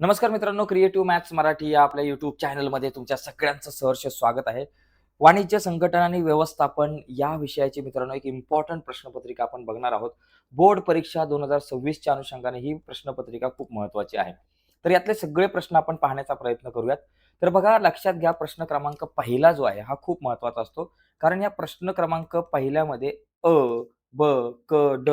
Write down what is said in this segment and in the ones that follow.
नमस्कार मित्रांनो, creative maths Marathi या आपल्या यूट्यूब चॅनलमध्ये तुमच्या सगळ्यांचं सहर्ष स्वागत आहे. वाणिज्य संघटन आणि व्यवस्थापन या विषयाची मित्रांनो एक इम्पॉर्टंट प्रश्नपत्रिका आपण बघणार आहोत. बोर्ड परीक्षा 2026च्या अनुषंगाने ही प्रश्नपत्रिका खूप महत्त्वाची आहे. तर यातले सगळे प्रश्न आपण पाहण्याचा प्रयत्न करूयात. तर बघा, लक्षात घ्या, प्रश्न क्रमांक पहिला जो आहे हा खूप महत्त्वाचा असतो. कारण या प्रश्न क्रमांक पहिल्यामध्ये अ, ब, क, ड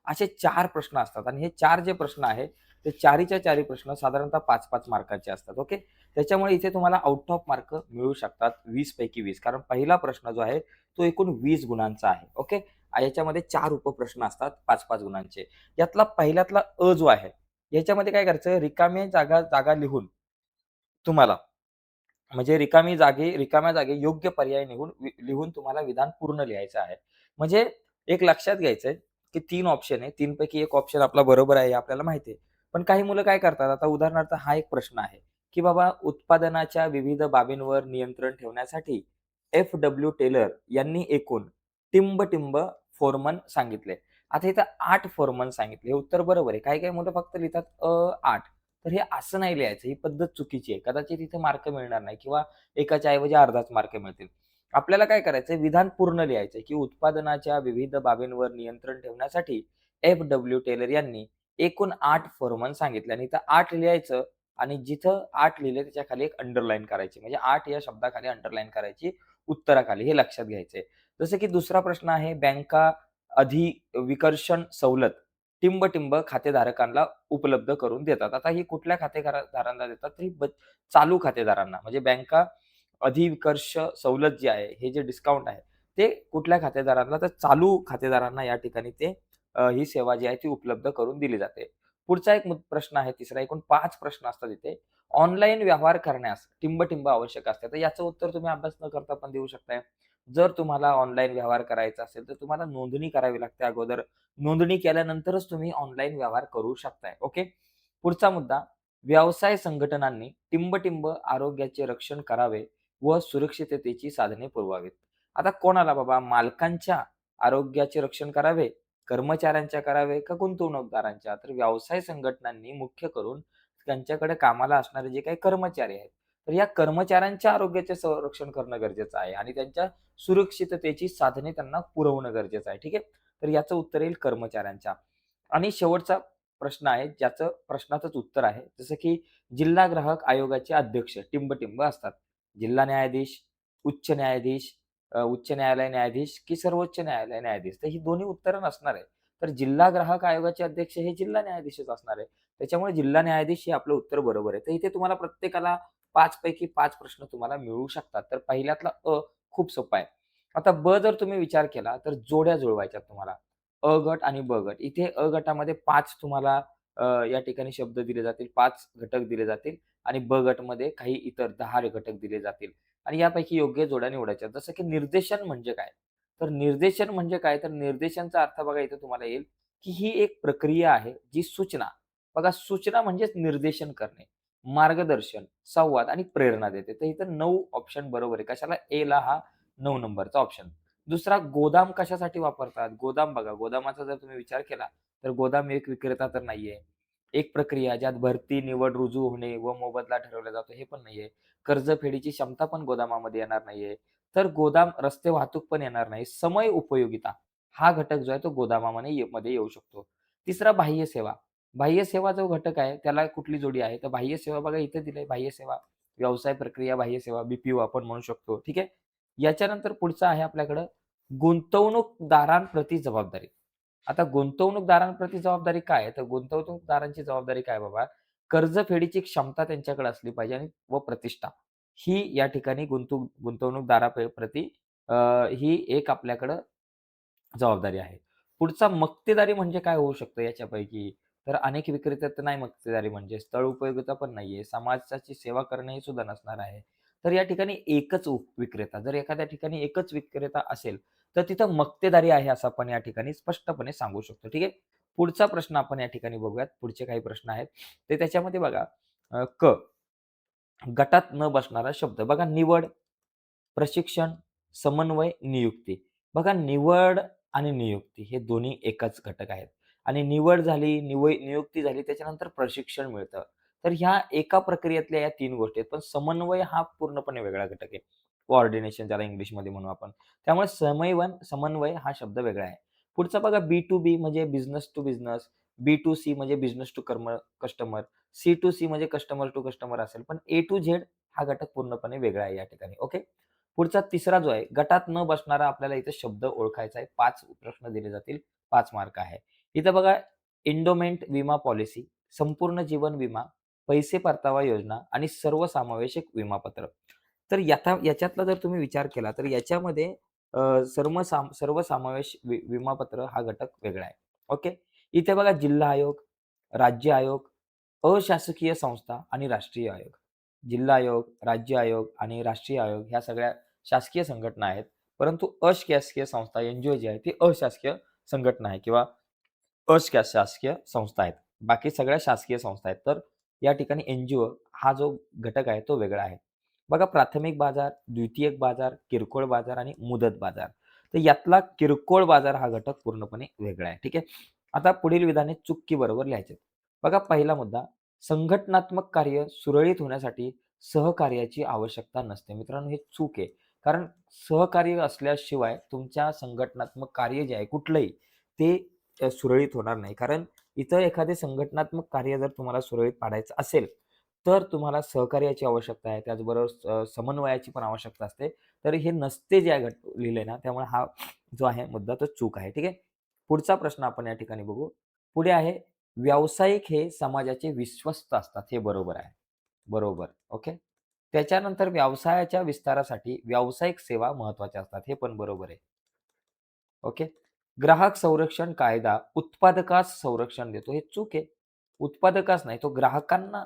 असे 4 प्रश्न असतात आणि हे 4 जे प्रश्न आहेत ते चारीच्या चारी प्रश्न साधारणतः 5-5 मार्काचे असतात. ओके. त्याच्यामुळे इथे तुम्हाला आउट ऑफ मार्क मिळू शकतात 20 पैकी 20. कारण पहिला प्रश्न जो आहे तो एकूण 20 गुणांचा आहे. ओके. याच्यामध्ये 4 उपप्रश्न असतात 5-5 गुणांचे. यातला पहिल्यातला अ जो आहे, याच्यामध्ये काय करायचं, रिकाम्या जागा जागा लिहून तुम्हाला म्हणजे रिकाम्या जागी योग्य पर्याय लिहून तुम्हाला विधान पूर्ण लिहायचं आहे. म्हणजे एक लक्षात घ्यायचंय, की 3 ऑप्शन आहे. 3 पैकी 1 ऑप्शन आपला बरोबर आहे हे आपल्याला माहिती आहे. पण काही मुलं काय करतात, आता उदाहरणार्थ हा एक प्रश्न आहे, की बाबा उत्पादनाच्या विविध बाबींवर नियंत्रण ठेवण्यासाठी एफ.डब्ल्यू. टेलर यांनी एकूण टिंब-टिंब फोरमन सांगितले. आता इथं 8 फोरमन सांगितले. हे उत्तर बरोबर आहे. काही-काही मुलं फक्त लिहितात 8. तर हे असं नाही लिहायचं. ही पद्धत चुकीची आहे. कदाचित इथे मार्क मिळणार नाही किंवा एकाच्या ऐवजी अर्धाच मार्क मिळतील. आपल्याला काय करायचंय, विधान पूर्ण लिहायचंय, की उत्पादनाच्या विविध बाबींवर नियंत्रण ठेवण्यासाठी एफ.डब्ल्यू. टेलर यांनी एकूण 8 फर्मन सांगितले आणि इथं 8 लिहायचं आणि जिथं 8 लिहिले त्याच्या खाली एक अंडरलाईन करायची. म्हणजे 8 या शब्दाखाली अंडरलाईन करायची उत्तराखाली. हे लक्षात घ्यायचंय. जसं की दुसरा प्रश्न आहे, बँका अधिविकर्षण सवलत टिंब-टिंब खातेधारकांना उपलब्ध करून देतात. आता ही कुठल्या खातेदारांना देतात? तर ही चालू खातेदारांना. म्हणजे बँका अधिविकर्ष सवलत जी आहे, हे जे डिस्काउंट आहे, ते कुठल्या खातेदारांना? तर चालू खातेदारांना या ठिकाणी ते ही सेवा जी आहे ती उपलब्ध करून दिली जाते. पुढचा एक प्रश्न आहे तिसरा. एकूण 5 प्रश्न असतात इथे. ऑनलाईन व्यवहार करण्यास टिंब-टिंब आवश्यक असते. तर याचं उत्तर तुम्ही अभ्यास न करता पण देऊ शकताय. जर तुम्हाला ऑनलाईन व्यवहार करायचा असेल, तर तुम्हाला नोंदणी करावी लागते अगोदर. नोंदणी केल्यानंतरच तुम्ही ऑनलाईन व्यवहार करू शकताय. ओके. पुढचा मुद्दा, व्यवसाय संघटनांनी टिंब-टिंब आरोग्याचे रक्षण करावे व सुरक्षिततेची साधने पुरवावीत. आता कोणाला बाबा? मालकांच्या आरोग्याचे रक्षण करावे, कर्मचाऱ्यांच्या करावे का गुंतवणूकदारांच्या? तर व्यवसाय संघटनांनी मुख्य करून त्यांच्याकडे कामाला असणारे जे काही कर्मचारी आहेत, तर या कर्मचाऱ्यांच्या आरोग्याचे संरक्षण करणं गरजेचं आहे आणि त्यांच्या सुरक्षिततेची साधने त्यांना पुरवणं गरजेचं आहे. ठीक आहे. तर याचं उत्तर येईल कर्मचाऱ्यांच्या. आणि शेवटचा प्रश्न आहे, ज्याचं प्रश्नाचंच उत्तर आहे. जसं की जिल्हा ग्राहक आयोगाचे अध्यक्ष टिंब-टिंब असतात. जिल्हा न्यायाधीश, उच्च न्यायाधीश, उच्च न्यायालय न्यायाधीश की सर्वोच्च न्यायालय न्यायाधीश. तर ही दोन्ही उत्तरं नसणार आहे. तर जिल्हा ग्राहक आयोगाचे अध्यक्ष हे जिल्हा न्यायाधीशच असणार आहे. त्याच्यामुळे जिल्हा न्यायाधीश हे आपलं उत्तर बरोबर आहे. तर इथे तुम्हाला प्रत्येकाला 5 पैकी 5 प्रश्न तुम्हाला मिळू शकतात. तर पहिल्यातला अ खूप सोपा आहे. आता ब जर तुम्ही विचार केला तर जोड्या जुळवायच्यात तुम्हाला. अ गट आणि ब गट. इथे अ गटामध्ये 5 तुम्हाला या ठिकाणी शब्द दिले जातील, 5 घटक दिले जातील आणि ब गटमध्ये काही इतर 10 घटक दिले जातील आणि यापैकी योग्य जोड्या निवडायच्या. जसं की निर्देशन म्हणजे काय? तर निर्देशन म्हणजे काय? तर निर्देशनचा अर्थ बघा इथे तुम्हाला येईल, की ही एक प्रक्रिया आहे जी सूचना, बघा सूचना म्हणजेच निर्देशन करणे, मार्गदर्शन, संवाद आणि प्रेरणा देते. तर इथं 9 ऑप्शन बरोबर आहे. कशाला? एला हा 9 नंबरचा ऑप्शन. दुसरा, गोदाम कशासाठी वापरतात? गोदाम बघा, गोदामाचा जर तुम्ही विचार केला, तर गोदाम एक विक्रेता तर नाहीये. एक प्रक्रिया ज्यात भरती, निवड, रुजू होणे व मोबदला ठरवला जातो, हे पण नाहीये. कर्जफेडीची क्षमता पण गोदामामध्ये येणार नाहीये. तर गोदाम, रस्ते वाहतूक पण येणार नाही. समय उपयोगिता हा घटक जो आहे तो मध्ये येऊ शकतो. तिसरा, बाह्य सेवा. बाह्य सेवा जो घटक आहे त्याला कुठली जोडी आहे? तर बाह्य सेवा बघा इथे दिलंय, बाह्य सेवा. व्यवसाय प्रक्रिया बाह्य सेवा, बी आपण म्हणू शकतो. ठीक आहे. याच्यानंतर पुढचं आहे आपल्याकडं गुंतवणूकदारांप्रती जबाबदारी. आता गुंतवणूकदारांप्रती जबाबदारी काय आहे? तर गुंतवणूकदारांची जबाबदारी काय बाबा? कर्जफेडीची क्षमता त्यांच्याकडे असली पाहिजे आणि व प्रतिष्ठा. ही या ठिकाणी गुंतवणूकदाराप्रती ही एक आपल्याकडं जबाबदारी आहे. पुढचा मक्तेदारी म्हणजे काय होऊ शकतं याच्यापैकी? तर अनेक विक्रेत्यात नाही मक्तेदारी म्हणजे स्थळ उपयोगिता पण नाहीये. समाजाची सेवा करणे हे सुद्धा नसणार आहे. तर या ठिकाणी एकच विक्रेता. जर एखाद्या ठिकाणी एकच विक्रेता असेल, तर तिथं मक्तेदारी आहे असं आपण या ठिकाणी स्पष्टपणे सांगू शकतो. ठीक आहे. पुढचा प्रश्न आपण या ठिकाणी बघूयात. पुढचे काही प्रश्न आहेत. ते त्याच्यामध्ये बघा, क गटात न बसणारा शब्द. बघा, निवड, प्रशिक्षण, समन्वय, नियुक्ती. बघा, निवड आणि नियुक्ती हे दोन्ही एकच घटक आहेत आणि निवड झाली, नियुक्ती झाली त्याच्यानंतर प्रशिक्षण मिळतं. तर ह्या एका प्रक्रियेतल्या या 3 गोष्टी आहेत. पण समन्वय हा पूर्णपणे वेगळा घटक आहे. कोऑर्डिनेशन ज्याला इंग्लिशमध्ये म्हणू आपण. त्यामुळे समन्वय हा शब्द वेगळा आहे. पुढचा बघा बी-टू-बी म्हणजे बिझनेस टू बिझनेस, बी-टू-सी म्हणजे बिझनेस टू कस्टमर, सी-टू-सी म्हणजे कस्टमर टू कस्टमर असेल. पण ए-टू-झेड हा घटक पूर्णपणे वेगळा आहे या ठिकाणी. ओके. पुढचा तिसरा जो आहे, गटात न बसणारा आपल्याला इथे शब्द ओळखायचा आहे. 5 प्रश्न दिले जातील, 5 मार्क आहे. इथं बघा एंडोमेंट विमा पॉलिसी, संपूर्ण जीवन विमा, पैसे परतावा योजना आणि सर्वसमावेशक विमापत्र. तर याच्यातला जर तुम्ही विचार केला, तर याच्यामध्ये सर्वसमावेश विमापत्र हा घटक वेगळा आहे. ओके. इथे बघा जिल्हा आयोग, राज्य आयोग, अशासकीय संस्था आणि राष्ट्रीय आयोग. जिल्हा आयोग, राज्य आयोग आणि राष्ट्रीय आयोग ह्या सगळ्या शासकीय संघटना आहेत. परंतु अशासकीय संस्था एन-जी-ओ जी आहे ती अशासकीय संघटना आहे किंवा शासकीय संस्था आहेत. बाकी सगळ्या शासकीय संस्था आहेत. तर या ठिकाणी एन-जी-ओ हा जो घटक आहे तो वेगळा आहे. बघा प्राथमिक बाजार, द्वितीयक बाजार, किरकोळ बाजार आणि मुदत बाजार. तर यातला किरकोळ बाजार हा घटक पूर्णपणे वेगळा आहे. ठीक आहे. आता पुढील विधाने चुकी बरोबर लिहायचे. बघा पहिला मुद्दा, संघटनात्मक कार्य सुरळीत होण्यासाठी सहकार्याची आवश्यकता नसते. मित्रांनो, हे चूक आहे. कारण सहकार्य असल्याशिवाय तुमच्या संघटनात्मक कार्य जे आहे कुठलंही ते सुरळीत होणार नाही. कारण इतर एखादे संघटनात्मक कार्य जर तुम्हाला सुरळीत पाडायचं असेल, तर तुम्हाला सहकार्याची आवश्यकता आहे. त्याचबरोबर समन्वयाची पण आवश्यकता असते. तर हे नसते जे आहे लिहिलंय ना, त्यामुळे हा जो आहे मुद्दा तो चूक आहे. ठीक आहे. पुढचा प्रश्न आपण या ठिकाणी बघू. पुढे आहे, व्यावसायिक हे समाजाचे विश्वस्त असतात. हे बरोबर आहे. बरोबर. ओके. त्याच्यानंतर व्यवसायाच्या विस्तारासाठी व्यावसायिक सेवा महत्त्वाच्या असतात. हे पण बरोबर आहे. ओके. ग्राहक संरक्षण कायदा उत्पादकास संरक्षण देतो. हे चूक आहे. उत्पादकास नाही, तो ग्राहकांना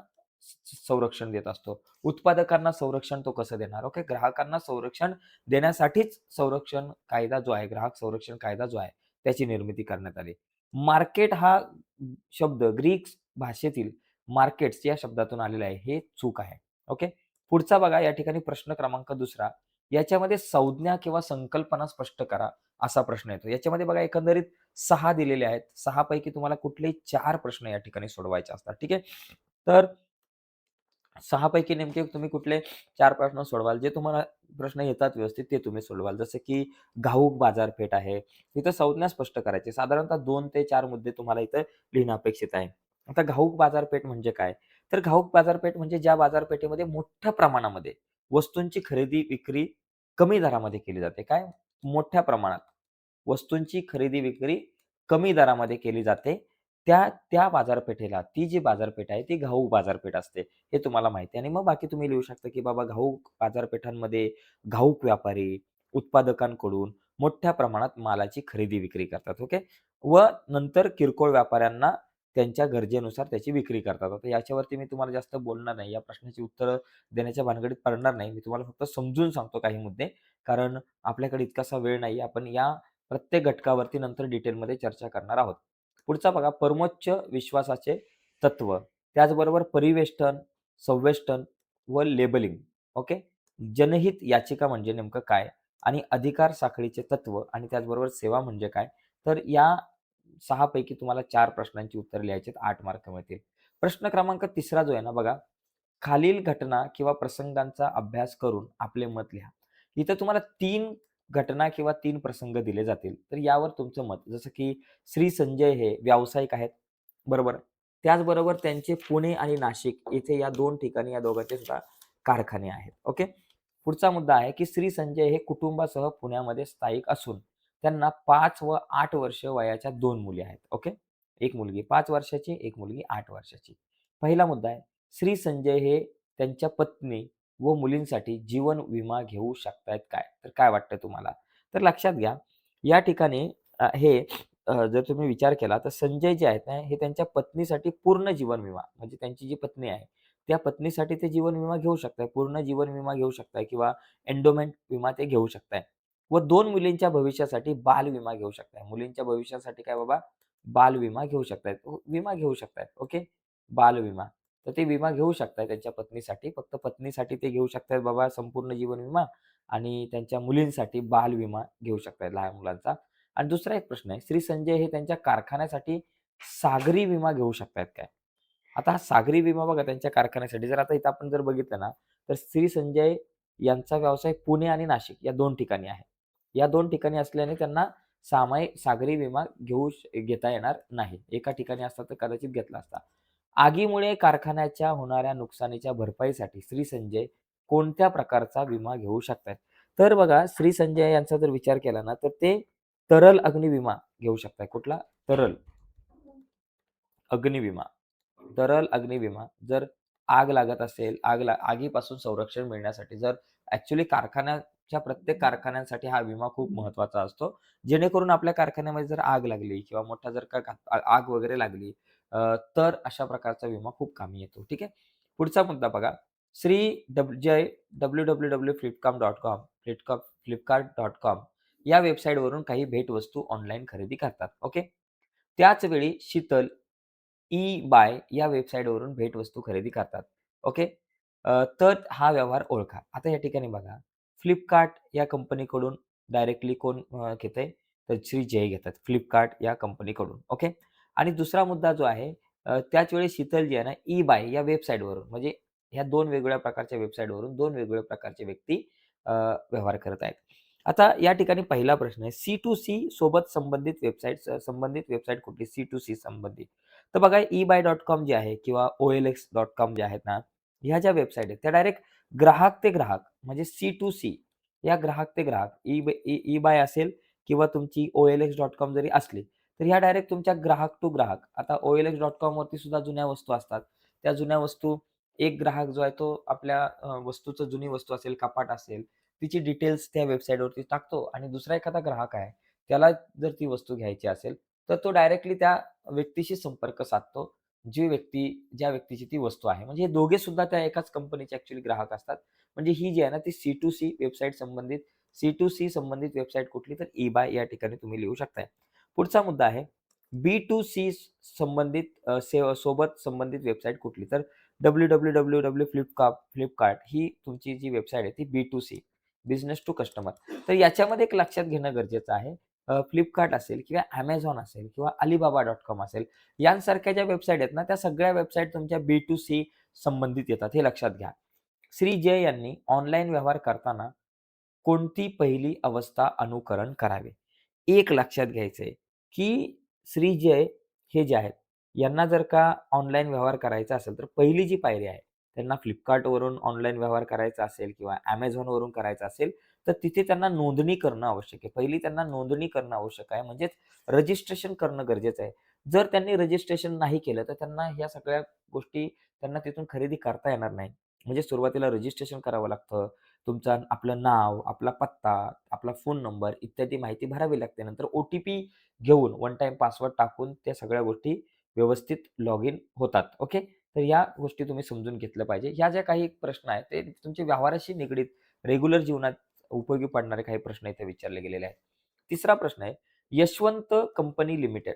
संरक्षण देत असतो. उत्पादकांना संरक्षण तो कसं देणार? ओके. ग्राहकांना संरक्षण देण्यासाठीच संरक्षण कायदा जो आहे, ग्राहक संरक्षण कायदा जो आहे, त्याची निर्मिती करण्यात आली. मार्केट हा शब्द ग्रीक भाषेतील मार्केट्स या शब्दातून आलेला आहे. हे चूक आहे. ओके. पुढचा बघा या ठिकाणी प्रश्न क्रमांक 2 याच्यामध्ये संज्ञा किंवा संकल्पना स्पष्ट करा. असा प्रश्न येतो. याच्यामध्ये बघा एकंदरीत 6 दिलेले आहेत. 6 पैकी तुम्हाला कुठलेही 4 प्रश्न या ठिकाणी सोडवायचे असतात. ठीक आहे. तर 6 पैकी नेमके तुम्ही कुठले 4 प्रश्न सोडवाल, जे तुम्हाला प्रश्न येतात व्यवस्थित ते तुम्ही सोडवाल. जसं की घाऊक बाजारपेठ आहे. इथं संज्ञा स्पष्ट करायची. साधारणतः 2 ते 4 मुद्दे तुम्हाला इथं लिहिणं अपेक्षित आहे. आता घाऊक बाजारपेठ म्हणजे काय? तर घाऊक बाजारपेठ म्हणजे ज्या बाजारपेठेमध्ये मोठ्या प्रमाणामध्ये वस्तूंची खरेदी-विक्री कमी दरामध्ये केली जाते. काय? मोठ्या प्रमाणात वस्तूंची खरेदी-विक्री कमी दरामध्ये केली जाते. त्या त्या बाजारपेठेला ती जी बाजारपेठ आहे ती घाऊक बाजारपेठ असते. हे तुम्हाला माहिती आहे आणि मग बाकी तुम्ही लिहू शकता, की बाबा घाऊक बाजारपेठांमध्ये घाऊक व्यापारी उत्पादकांकडून मोठ्या प्रमाणात मालाची खरेदी-विक्री करतात. ओके. व नंतर किरकोळ व्यापाऱ्यांना त्यांच्या गरजेनुसार त्याची विक्री करतात. आता याच्यावरती मी तुम्हाला जास्त बोलणार नाही. या प्रश्नाची उत्तरं देण्याच्या भानगडीत पडणार नाही. मी तुम्हाला फक्त समजून सांगतो काही मुद्दे. कारण आपल्याकडे इतकासा वेळ नाही. आपण या प्रत्येक घटकावरती नंतर डिटेलमध्ये चर्चा करणार आहोत. पुढचा बघा परमोच्च विश्वासाचे तत्व, त्याचबरोबर परिवेष्टन, संवेष्टन व लेबलिंग. ओके. जनहित याचिका म्हणजे नेमकं काय? आणि अधिकार साखळीचे तत्व आणि त्याचबरोबर सेवा म्हणजे काय? तर या 6 पैकी तुम्हाला 4 प्रश्नांची उत्तरं लिहायची आहेत. 8 मार्क मिळतील. प्रश्न क्रमांक 3 जो आहे ना बघा, खालील घटना किंवा प्रसंगांचा अभ्यास करून आपले मत लिहा. इथं तुम्हाला 3 घटना किंवा 3 प्रसंग दिले जातील. तर यावर तुमचं मत जसं की श्री संजय हे व्यावसायिक आहेत. बरोबर. त्याचबरोबर त्यांचे पुणे आणि नाशिक येथे या 2 ठिकाणी या दोघांचे सुद्धा कारखाने आहेत. ओके. पुढचा मुद्दा आहे की श्री संजय हे कुटुंबासह पुण्यामध्ये स्थायिक असून त्यांना 5 व 8 वर्ष वयाच्या 2 मुली आहेत. ओके. एक मुलगी 5 वर्षाची, एक मुलगी 8 वर्षाची. पहिला मुद्दा आहे, श्री संजय हे त्यांच्या पत्नी व मुलींसाठी जीवन विमा घेऊ शकतायत काय? तर काय वाटतं तुम्हाला? तर लक्षात घ्या, या ठिकाणी जर तुम्ही विचार केला तर संजय जे आहेत ना, हे त्यांच्या पत्नीसाठी पूर्ण जीवन विमा म्हणजे त्यांची जी पत्नी आहे, त्या पत्नीसाठी ते जीवन विमा घेऊ शकताय. पूर्ण जीवन विमा घेऊ शकताय किंवा एंडोमेंट विमा ते घेऊ शकताय. व 2 मुलींच्या भविष्यासाठी बाल विमा घेऊ शकताय. मुलींच्या भविष्यासाठी काय बाबा? बाल विमा घेऊ शकतायत. विमा घेऊ शकतायत. ओके. बाल विमा. तर ते विमा घेऊ शकताय त्यांच्या पत्नीसाठी. फक्त पत्नीसाठी ते घेऊ शकतायत बाबा संपूर्ण जीवन विमा आणि त्यांच्या मुलींसाठी बाल विमा घेऊ शकतायत लहान मुलांचा. आणि दुसरा एक प्रश्न आहे, श्री संजय हे त्यांच्या कारखान्यासाठी सागरी विमा घेऊ शकतायत काय? आता हा सागरी विमा बघा त्यांच्या कारखान्यासाठी जर आता इथं आपण जर बघितलं ना, तर श्री संजय यांचा व्यवसाय पुणे आणि नाशिक या 2 ठिकाणी आहे. या 2 ठिकाणी असल्याने त्यांना सागरी विमा घेता येणार नाही. एका ठिकाणी असता तर कदाचित घेतला असता. आगीमुळे कारखान्याच्या होणाऱ्या नुकसानीच्या भरपाईसाठी श्री संजय कोणत्या प्रकारचा विमा घेऊ शकतात? तर बघा श्री संजय यांचा जर विचार केला ना, तर ते तरल अग्नी विमा घेऊ शकतात. कुठला? तरल अग्निविमा. तरल अग्निविमा जर आग लागत असेल, आगीपासून संरक्षण मिळण्यासाठी जर ॲक्चुअली कारखान्याच्या प्रत्येक कारखान्यांसाठी हा विमा खूप महत्त्वाचा असतो. जेणेकरून आपल्या कारखान्यामध्ये जर आग लागली किंवा मोठा जर का आग वगैरे लागली तर अशा प्रकारचा विमा खूप कामी येतो. ठीक आहे. पुढचा मुद्दा बघा. श्री जय www.flipkart.com flipkart.com या वेबसाईटवरून काही भेटवस्तू ऑनलाईन खरेदी करतात. ओके. त्याच वेळी शीतल ई-बाय या वेबसाईटवरून भेटवस्तू खरेदी करतात. ओके. तर हा व्यवहार ओळखा. आता या ठिकाणी बघा, Flipkart या कंपनीकडून डायरेक्टली कोण घेतंय? तर श्री जय घेतात. Flipkart या कंपनीकडून. ओके. आणि दुसरा मुद्दा जो आहे त्याच वेळी शीतल जी आहे ना, ई-बाय या वेबसाईटवरून म्हणजे ह्या 2 वेगवेगळ्या प्रकारच्या वेबसाईटवरून 2 वेगवेगळ्या प्रकारचे व्यक्ती व्यवहार करत आहेत. आता या ठिकाणी पहिला प्रश्न आहे, C2C सोबत संबंधित वेबसाईट कुठली? C2C संबंधित. तर बघा ई-बाय.कॉम जे आहे किंवा OLX.com जे आहेत ना, ह्या ज्या वेबसाईट आहेत, त्या डायरेक्ट ग्राहक ते ग्राहक म्हणजे C2C या ग्राहक ते ग्राहक ई-बाय असेल किंवा तुमची OLX.com जरी असली, तर ह्या डायरेक्ट तुमच्या ग्राहक टू ग्राहक. आता OLX.com वरती सुद्धा जुन्या वस्तू असतात. त्या जुन्या वस्तू एक ग्राहक जो आहे तो आपल्या वस्तूचं जुनी वस्तू असेल, कपाट असेल, तिची डिटेल्स त्या वेबसाईटवरती टाकतो आणि दुसरा एखादा ग्राहक आहे, त्याला जर ती वस्तू घ्यायची असेल, तर तो डायरेक्टली त्या व्यक्तीशी संपर्क साधतो. ज्या व्यक्तीची ती वस्तू आहे. म्हणजे हे दोघे सुद्धा त्या एकाच कंपनीचे ॲक्चुअली ग्राहक असतात. म्हणजे ही जी आहे ना ती सी टू सी संबंधित वेबसाईट कुठली तर ई-बाय या ठिकाणी तुम्ही लिहू शकताय. पुढचा मुद्दा आहे बी2सी सोबत संबंधित वेबसाईट कुठली? तर फ्लिपकार्ट ही तुमची जी वेबसाईट आहे ती बी2सी बिझनेस टू कस्टमर. तर याच्यामध्ये एक लक्षात घेणं गरजेचं आहे. Flipkart असेल किंवा Amazon असेल किंवा Alibaba.com असेल, यांसारख्या ज्या वेबसाईट आहेत ना, त्या सगळ्या वेबसाईट तुमच्या बी2सी संबंधित येतात. हे लक्षात घ्या. श्री जय यांनी ऑनलाईन व्यवहार करताना कोणती पहिली अवस्था अनुकरण करावे? एक लक्षात घ्यायचंय, की श्री जय हे जे आहेत, यांना जर का ऑनलाईन व्यवहार करायचा असेल, तर पहिली जी पायरी आहे, त्यांना Flipkartवरून ऑनलाईन व्यवहार करायचा असेल किंवा Amazonवरून करायचा असेल, तर तिथे त्यांना नोंदणी करणं आवश्यक आहे. पहिली त्यांना नोंदणी करणं आवश्यक आहे. म्हणजेच रजिस्ट्रेशन करणं गरजेचं आहे. जर त्यांनी रजिस्ट्रेशन नाही केलं, तर त्यांना ह्या सगळ्या गोष्टी त्यांना तिथून खरेदी करता येणार नाही. म्हणजे सुरुवातीला रजिस्ट्रेशन करावं लागतं. आपलं नाव, आपला पत्ता, आपला फोन नंबर इत्यादी माहिती भरावी लागते. नंतर ओ-टी-पी घेऊन वन टाईम पासवर्ड टाकून त्या सगळ्या गोष्टी व्यवस्थित लॉग इन होतात. ओके. तर या गोष्टी तुम्ही समजून घेतल्या पाहिजे. ह्या ज्या काही प्रश्न आहेत ते तुमच्या व्यवहाराशी निगडीत रेग्युलर जीवनात उपयोगी पडणारे काही प्रश्न इथे विचारले गेलेले आहेत. तिसरा प्रश्न आहे, यशवंत कंपनी लिमिटेड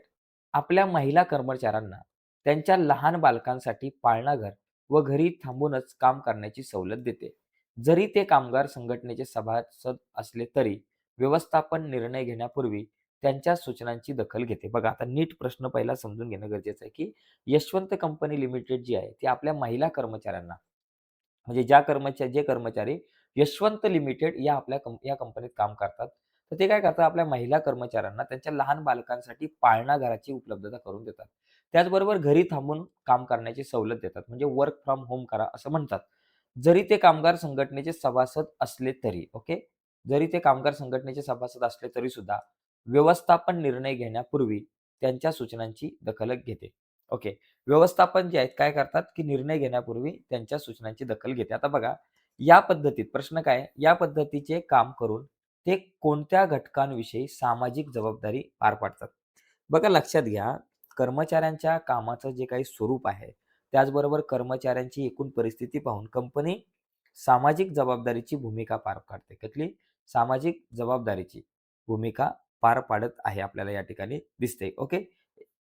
आपल्या महिला कर्मचाऱ्यांना त्यांच्या लहान बालकांसाठी पाळणाघर व घरी थांबूनच काम करण्याची सवलत देते. जरी ते कामगार संघटनेचे सभासद असले तरी व्यवस्थापन निर्णय घेण्यापूर्वी त्यांच्या सूचनांची दखल घेते. बघा आता नीट प्रश्न पहिला समजून घेणं गरजेचं आहे, की यशवंत कंपनी लिमिटेड जी आहे, ती आपल्या महिला कर्मचाऱ्यांना म्हणजे जे कर्मचारी यशवंत लिमिटेड या कंपनीत काम करतात. तर ते काय करतात आपल्या महिला कर्मचाऱ्यांना त्यांच्या लहान बालकांसाठी पाळणा घराची उपलब्धता करून देतात. त्याचबरोबर घरी थांबून काम करण्याची सवलत देतात. म्हणजे वर्क फ्रॉम होम करा असं म्हणतात. जरी ते कामगार संघटनेचे सभासद असले तरी. ओके. जरी ते कामगार संघटनेचे सभासद असले तरी सुद्धा व्यवस्थापन निर्णय घेण्यापूर्वी त्यांच्या सूचनांची दखल घेते. ओके. व्यवस्थापन जे आहेत काय करतात, की निर्णय घेण्यापूर्वी त्यांच्या सूचनांची दखल घेते. आता बघा, या पद्धतीत प्रश्न काय आहे? या पद्धतीचे काम करून ते कोणत्या घटकांविषयी सामाजिक जबाबदारी पार पाडतात? बघा लक्षात घ्या, कर्मचाऱ्यांच्या कामाचं जे काही स्वरूप आहे, त्याचबरोबर कर्मचाऱ्यांची एकूण परिस्थिती पाहून कंपनी सामाजिक जबाबदारीची भूमिका पार पाडते. कसली? सामाजिक जबाबदारीची भूमिका पार पाडत आहे आपल्याला या ठिकाणी दिसते. ओके.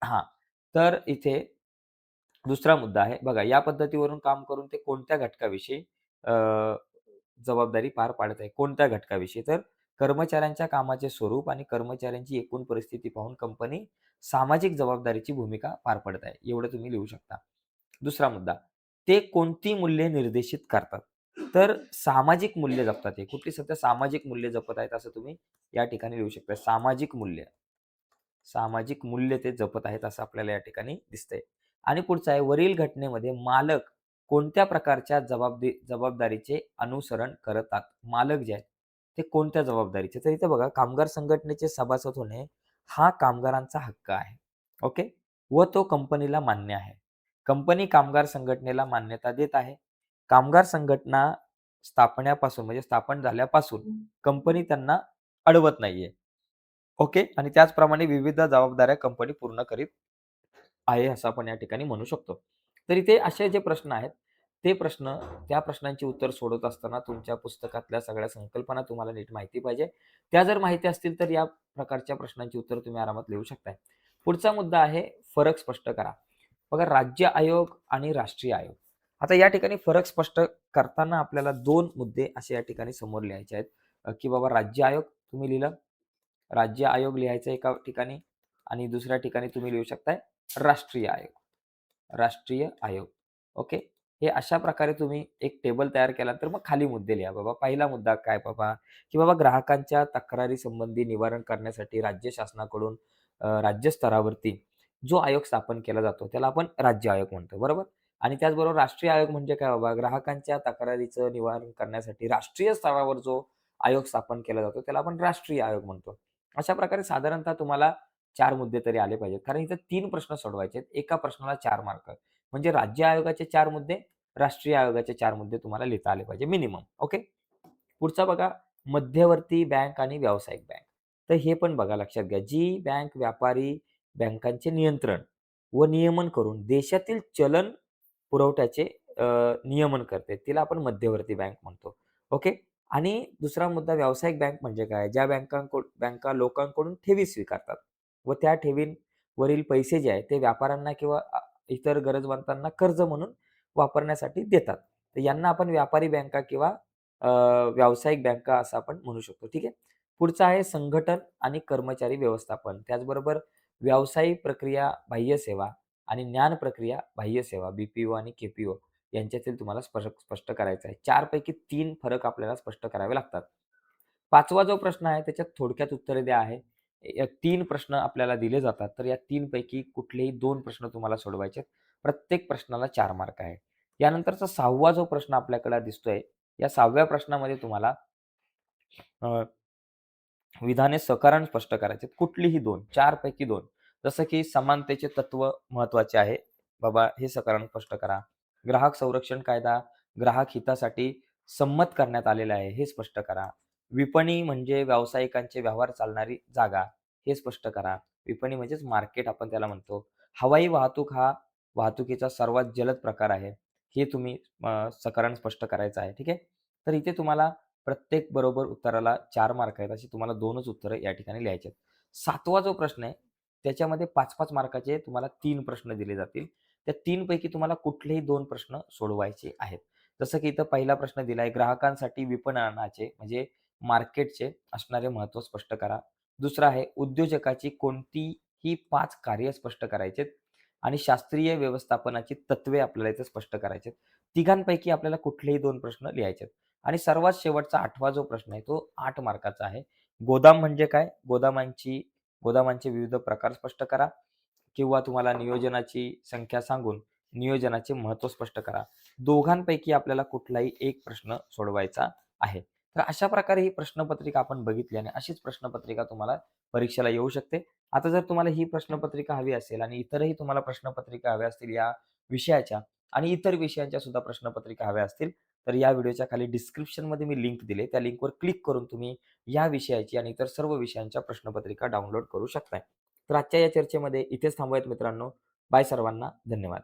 हां. तर इथे दुसरा मुद्दा आहे. बघा या पद्धतीवरून काम करून ते कोणत्या घटकाविषयी अ, जबाबदारी पार पाडत आहे. कोणत्या घटकाविषयी? तर कर्मचाऱ्यांच्या कामाचे स्वरूप आणि कर्मचाऱ्यांची एकूण परिस्थिती पाहून कंपनी सामाजिक जबाबदारीची भूमिका पार पाडत आहे. एवढं तुम्ही लिहू शकता. दुसरा मुद्दा, ते कोणती मूल्ये निर्देशित करतात? तर सामाजिक मूल्य जपतात हे. कुठली सध्या सामाजिक मूल्य जपत आहेत असं तुम्ही या ठिकाणी लिहू शकता. सामाजिक मूल्य. सामाजिक मूल्य ते जपत आहेत असं आपल्याला या ठिकाणी दिसतंय. आणि पुढचं आहे, वरील घटनेमध्ये मालक कोणत्या प्रकारच्या जबाबदारीचे अनुसरण करतात? मालक जे आहेत, ते कोणत्या जबाबदारीचे? तर इथं बघा, कामगार संघटनेचे सभासद होणे हा कामगारांचा हक्क आहे. ओके. व तो कंपनीला मान्य आहे. कंपनी कामगार संघटनेला मान्यता देत आहे. कामगार संघटना स्थापण्यापासून म्हणजे स्थापन झाल्यापासून कंपनी त्यांना अडवत नाहीये. ओके. आणि त्याचप्रमाणे विविध जबाबदाऱ्या कंपनी पूर्ण करीत आहे असं आपण या ठिकाणी म्हणू शकतो. तर इथे असे जे प्रश्न आहेत, ते प्रश्न त्या प्रश्नांची उत्तर सोडवत असताना तुमच्या पुस्तकातल्या सगळ्या संकल्पना तुम्हाला नीट माहिती पाहिजे. त्या जर माहिती असतील तर या प्रकारच्या प्रश्नांची उत्तर तुम्ही आरामात लिहू शकताय. पुढचा मुद्दा आहे, फरक स्पष्ट करा. बघा, राज्य आयोग आणि राष्ट्रीय आयोग. आता या ठिकाणी फरक स्पष्ट करताना आपल्याला 2 मुद्दे असे या ठिकाणी समोर लिहायचे आहेत, की बाबा राज्य आयोग तुम्ही लिहिलं. राज्य आयोग लिहायचं एका ठिकाणी आणि दुसऱ्या ठिकाणी तुम्ही लिहू शकताय राष्ट्रीय आयोग. राष्ट्रीय आयोग. ओके. हे अशा प्रकारे तुम्ही एक टेबल तयार केल्यानंतर मग खाली मुद्दे लिहा बाबा. पहिला मुद्दा काय बाबा, की बाबा ग्राहकांच्या तक्रारी संबंधी निवारण करण्यासाठी राज्य शासनाकडून राज्य स्तरावरती जो आयोग स्थापन केला जातो त्याला आपण राज्य आयोग म्हणतो, बरोबर? आणि त्याचबरोबर राष्ट्रीय आयोग म्हणजे काय बाबा, ग्राहकांच्या तक्रारीचं निवारण करण्यासाठी राष्ट्रीय स्तरावर जो आयोग स्थापन केला जातो त्याला आपण राष्ट्रीय आयोग म्हणतो. अशा प्रकारे साधारणतः तुम्हाला 4 मुद्दे तरी आले पाहिजेत. कारण इथे 3 प्रश्न सोडवायचे आहेत. एका प्रश्नाला 4 मार्क. म्हणजे राज्य आयोगाचे 4 मुद्दे, राष्ट्रीय आयोगाचे 4 मुद्दे तुम्हाला लिहिता आले पाहिजे मिनिमम. ओके. पुढचा बघा, मध्यवर्ती बँक आणि व्यावसायिक बँक. तर हे पण बघा, लक्षात घ्या. जी बँक व्यापारी बँकांचे नियंत्रण व नियमन करून देशातील चलन पुरवठ्याचे नियमन करते, तिला आपण मध्यवर्ती बँक म्हणतो. ओके. आणि दुसरा मुद्दा, व्यावसायिक बँक म्हणजे काय? ज्या बँका लोकांकडून ठेवी स्वीकारतात व त्या ठेवींवरील पैसे जे आहेत ते व्यापाऱ्यांना किंवा इतर गरजवंतांना कर्ज म्हणून वापरण्यासाठी देतात. तर यांना आपण व्यापारी बँका किंवा व्यावसायिक बँका असं आपण म्हणू शकतो. ठीक आहे. पुढचं आहे संघटन आणि कर्मचारी व्यवस्थापन. त्याचबरोबर व्यावसायिक प्रक्रिया बाह्य सेवा आणि ज्ञान प्रक्रिया बाह्य सेवा, BPO आणि KPO यांच्यातील तुम्हाला स्पष्ट करायचं आहे. 4 पैकी 3 फरक आपल्याला स्पष्ट करावे लागतात. 5वा जो प्रश्न आहे त्याच्यात थोडक्यात उत्तरे द्या आहे. 3 प्रश्न आपल्याला दिले जातात. तर या 3 पैकी कुठलेही 2 प्रश्न तुम्हाला सोडवायचे आहेत. प्रत्येक प्रश्नाला 4 मार्क आहे. यानंतरचा 6वा जो प्रश्न आपल्याकडे दिसतोय, या 6व्या प्रश्नामध्ये तुम्हाला अ, विधाने सकारान स्पष्ट करायचे आहेत. कुठलीही 2, 4 पैकी 2. जसं की समानतेचे तत्व महत्त्वाचे आहे. बाबा हे सकारान स्पष्ट करा. ग्राहक संरक्षण कायदा ग्राहक हितासाठी संमत करण्यात आलेला आहे, हे स्पष्ट करा. विपणी म्हणजे व्यावसायिकांचे व्यवहार चालणारी जागा, हे स्पष्ट करा. विपणी म्हणजेच मार्केट आपण त्याला म्हणतो. हवाई वाहतूक हा वाहतुकीचा सर्वात जलद प्रकार आहे. हे तुम्ही सकारान स्पष्ट करायचं आहे. ठीक आहे. तर इथे तुम्हाला प्रत्येक बरोबर उत्तराला 4 मार्क आहेत. अशी तुम्हाला 2च उत्तरं या ठिकाणी लिहायची आहेत. 7वा जो प्रश्न आहे, त्याच्यामध्ये 5-5 मार्काचे तुम्हाला 3 प्रश्न दिले जातील. त्या 3 पैकी तुम्हाला कुठलेही 2 प्रश्न सोडवायचे आहेत. जसं की इथं पहिला प्रश्न दिलाय, ग्राहकांसाठी विपणनाचे म्हणजे मार्केटचे असणारे महत्त्व स्पष्ट करा. दुसरा आहे, उद्योजकाची कोणतीही 5 कार्य स्पष्ट करायची आहेत आणि शास्त्रीय व्यवस्थापनाची तत्त्वे आपल्याला इथे स्पष्ट करायची आहेत. तिघांपैकी आपल्याला कुठलेही 2 प्रश्न लिहायचे आहेत. आणि सर्वात शेवटचा 8वा जो प्रश्न आहे तो 8 मार्काचा आहे. गोदाम म्हणजे काय? गोदामांचे विविध प्रकार स्पष्ट करा किंवा तुम्हाला नियोजनाची संख्या सांगून नियोजनाचे महत्त्व स्पष्ट करा. दोघांपैकी आपल्याला कुठलाही एक प्रश्न सोडवायचा आहे. तर अशा प्रकारे ही प्रश्नपत्रिका आपण बघितली आणि अशीच प्रश्नपत्रिका तुम्हाला परीक्षेला येऊ शकते. आता जर तुम्हाला ही प्रश्नपत्रिका हवी असेल आणि इतरही तुम्हाला प्रश्नपत्रिका हव्या असतील या विषयाच्या आणि इतर विषयांच्या सुद्धा प्रश्नपत्रिका हव्या असतील, तर या व्हिडिओच्या खाली डिस्क्रिप्शनमध्ये मी लिंक दिली. त्या लिंकवर क्लिक करून तुम्ही या विषयाची आणि इतर सर्व विषयांच्या प्रश्नपत्रिका डाउनलोड करू शकताय. तर आजच्या या चर्चेमध्ये इथेच थांबूयात मित्रांनो. बाय सर्वांना. धन्यवाद.